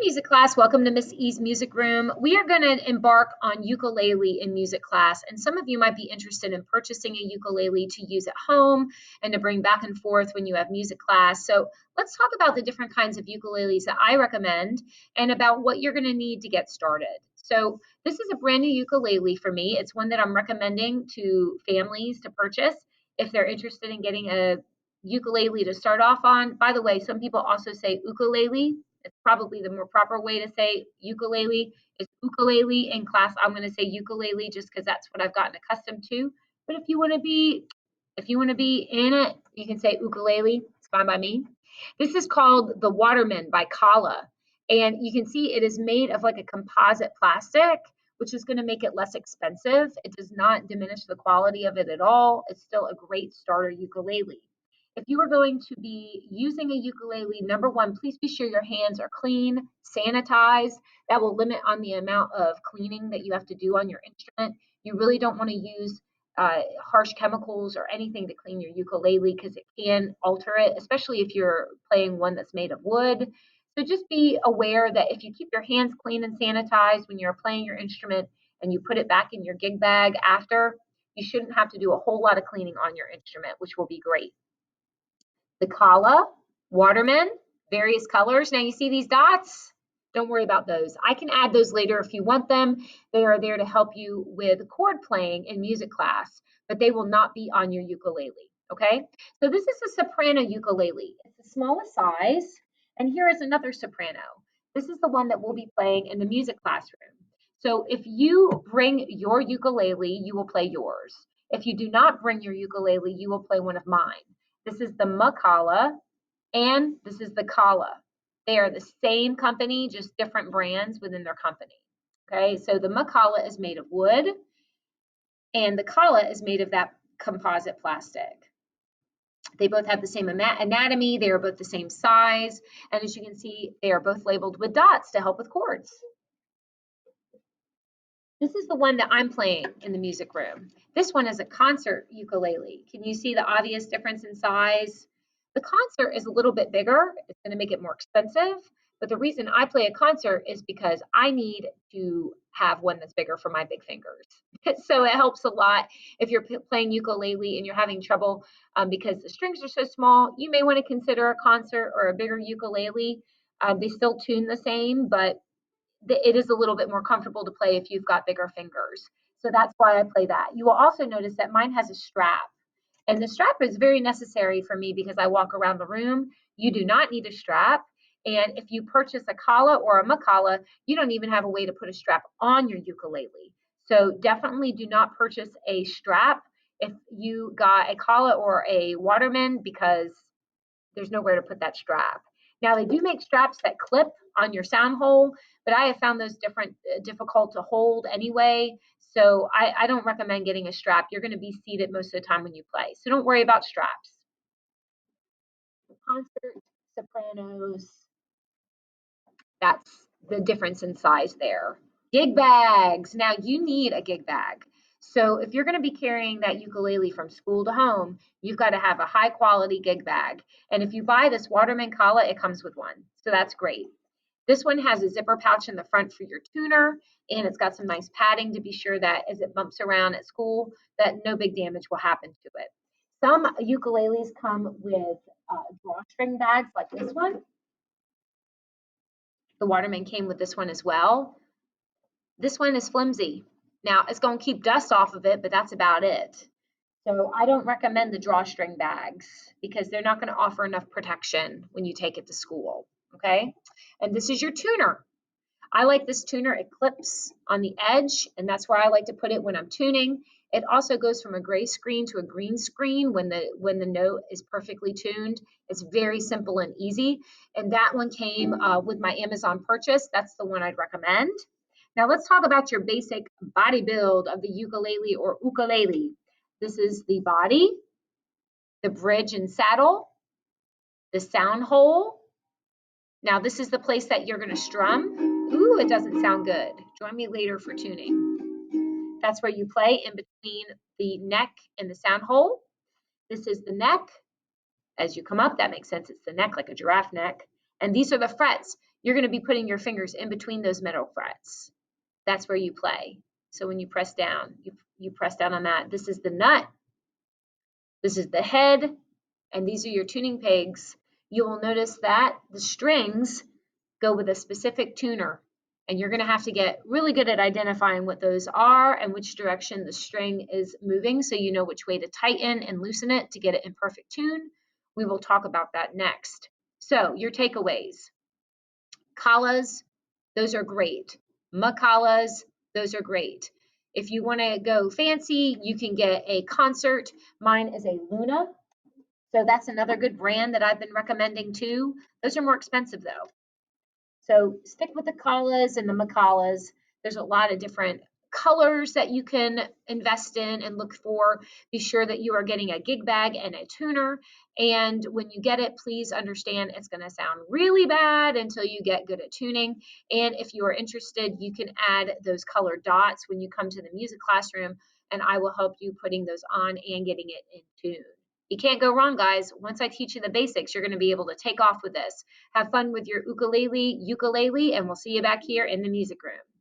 music class. Welcome to Miss E's Music Room. We are going to embark on ukulele in music class, and some of you might be interested in purchasing a ukulele to use at home and to bring back and forth when you have music class. So let's talk about the different kinds of ukuleles that I recommend and about what you're going to need to get started. So this is a brand new ukulele for me. It's one that I'm recommending to families to purchase if they're interested in getting a ukulele to start off on. By the way, some people also say ukulele. It's probably the more proper way to say ukulele is ukulele. In class, I'm going to say ukulele just because that's what I've gotten accustomed to. But if you want to be in it, you can say ukulele. It's fine by me. This is called the Waterman by Kala. And you can see it is made of like a composite plastic, which is going to make it less expensive. It does not diminish the quality of it at all. It's still a great starter ukulele. If you are going to be using a ukulele, number one, please be sure your hands are clean, sanitized. That will limit on the amount of cleaning that you have to do on your instrument. You really don't want to use harsh chemicals or anything to clean your ukulele because it can alter it, especially if you're playing one that's made of wood. So just be aware that if you keep your hands clean and sanitized when you're playing your instrument and you put it back in your gig bag after, you shouldn't have to do a whole lot of cleaning on your instrument, which will be great. The Kala, Waterman, various colors. Now you see these dots? Don't worry about those. I can add those later if you want them. They are there to help you with chord playing in music class, but they will not be on your ukulele, okay? So this is a soprano ukulele. It's the smallest size, and here is another soprano. This is the one that we'll be playing in the music classroom. So if you bring your ukulele, you will play yours. If you do not bring your ukulele, you will play one of mine. This is the Makala, and this is the Kala. They are the same company, just different brands within their company. Okay, so the Makala is made of wood, and the Kala is made of that composite plastic. They both have the same anatomy. They are both the same size. And as you can see, they are both labeled with dots to help with chords. This is the one that I'm playing in the music room. This one is a concert ukulele. Can you see the obvious difference in size? The concert is a little bit bigger. It's going to make it more expensive. But the reason I play a concert is because I need to have one that's bigger for my big fingers. So it helps a lot if you're playing ukulele and you're having trouble because the strings are so small. You may want to consider a concert or a bigger ukulele. They still tune the same, but it is a little bit more comfortable to play if you've got bigger fingers. So that's why I play that. You will also notice that mine has a strap. And the strap is very necessary for me because I walk around the room. You do not need a strap. And if you purchase a Kala or a Makala, you don't even have a way to put a strap on your ukulele. So definitely do not purchase a strap if you got a Kala or a Waterman because there's nowhere to put that strap. Now they do make straps that clip on your sound hole, but I have found those difficult to hold anyway. So I don't recommend getting a strap. You're going to be seated most of the time when you play. So don't worry about straps. Concert sopranos, that's the difference in size there. Gig bags. Now you need a gig bag. So if you're going to be carrying that ukulele from school to home, you've got to have a high quality gig bag. And if you buy this Waterman Kala, it comes with one. So that's great. This one has a zipper pouch in the front for your tuner, and it's got some nice padding to be sure that as it bumps around at school, that no big damage will happen to it. Some ukuleles come with drawstring bags like this one. The Waterman came with this one as well. This one is flimsy. Now, it's going to keep dust off of it, but that's about it. So I don't recommend the drawstring bags because they're not going to offer enough protection when you take it to school, okay? And this is your tuner. I like this tuner. It clips on the edge, and that's where I like to put it when I'm tuning. It also goes from a gray screen to a green screen when the note is perfectly tuned. It's very simple and easy. And that one came with my Amazon purchase. That's the one I'd recommend. Now let's talk about your basic body build of the ukulele or ukulele. This is the body, the bridge and saddle, the sound hole. Now this is the place that you're going to strum. Ooh, it doesn't sound good. Join me later for tuning. That's where you play in between the neck and the sound hole. This is the neck. As you come up, that makes sense. It's the neck like a giraffe neck. And these are the frets. you're going to be putting your fingers in between those middle frets. That's where you play. So when you press down, you press down on that. This is the nut. This is the head. And these are your tuning pegs. You will notice that the strings go with a specific tuner. And you're going to have to get really good at identifying what those are and which direction the string is moving so you know which way to tighten and loosen it to get it in perfect tune. We will talk about that next. So your takeaways. Kalas, those are great. Makalas, those are great. If you want to go fancy, you can get a concert. Mine is a Luna. So that's another good brand that I've been recommending too. Those are more expensive though. So stick with the Kalas and the Makalas. There's a lot of different colors that you can invest in and look for. Be sure that you are getting a gig bag and a tuner. And when you get it, please understand it's going to sound really bad until you get good at tuning. And if you are interested, you can add those colored dots when you come to the music classroom, and I will help you putting those on and getting it in tune. You can't go wrong, guys. Once I teach you the basics, you're going to be able to take off with this. Have fun with your ukulele, and we'll see you back here in the music room.